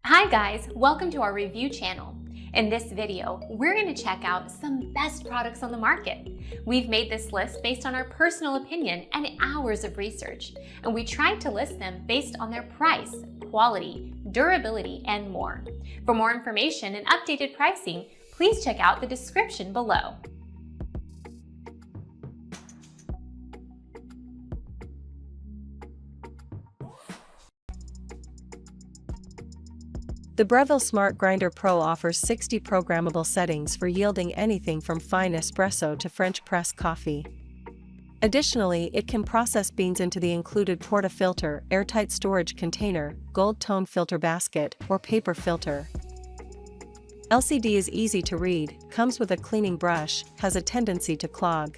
Hi guys, welcome to our review channel. In this video, we're going to check out some best products on the market. We've made this list based on our personal opinion and hours of research, and we tried to list them based on their price, quality, durability, and more. For more information and updated pricing, please check out the description below. The Breville Smart Grinder Pro offers 60 programmable settings for yielding anything from fine espresso to French press coffee. Additionally, it can process beans into the included portafilter, airtight storage container, gold tone filter basket, or paper filter. LCD is easy to read, comes with a cleaning brush, has a tendency to clog.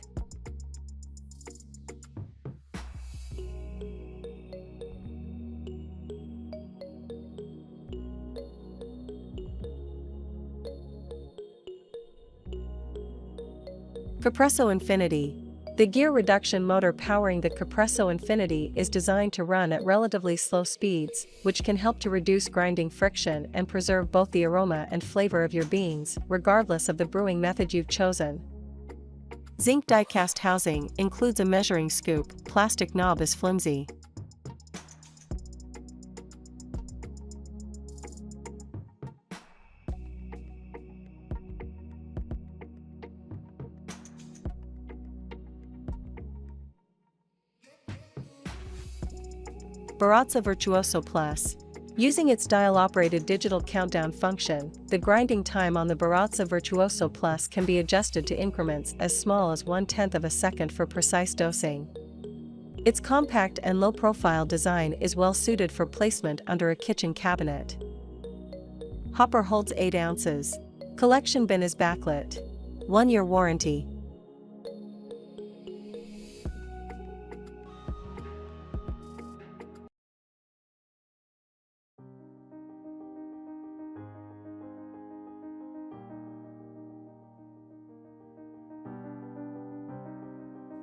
Capresso Infinity. The gear reduction motor powering the Capresso Infinity is designed to run at relatively slow speeds, which can help to reduce grinding friction and preserve both the aroma and flavor of your beans, regardless of the brewing method you've chosen. Zinc die-cast housing includes a measuring scoop, plastic knob is flimsy. Branza Virtuoso Plus. Using its dial-operated digital countdown function, the grinding time on the Branza Virtuoso Plus can be adjusted to increments as small as 1/10 of a second for precise dosing. Its compact and low-profile design is well suited for placement under a kitchen cabinet. Hopper holds 8 ounces. Collection bin is backlit. 1-year warranty.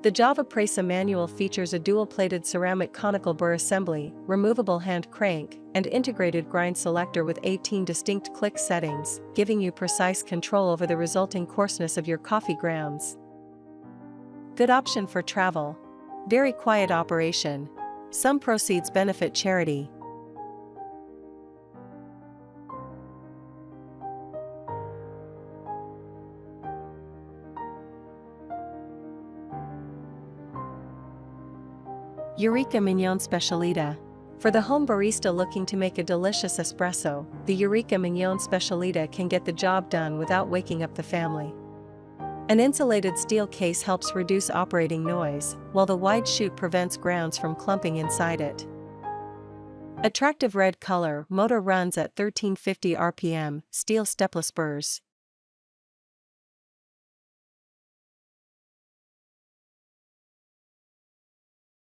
The Java Presa manual features a dual-plated ceramic conical burr assembly, removable hand crank, and integrated grind selector with 18 distinct click settings, giving you precise control over the resulting coarseness of your coffee grounds. Good option for travel. Very quiet operation. Some proceeds benefit charity. Eureka Mignon Specialita. For the home barista looking to make a delicious espresso, the Eureka Mignon Specialita can get the job done without waking up the family. An insulated steel case helps reduce operating noise, while the wide chute prevents grounds from clumping inside it. Attractive red color, motor runs at 1350 RPM, steel stepless burrs.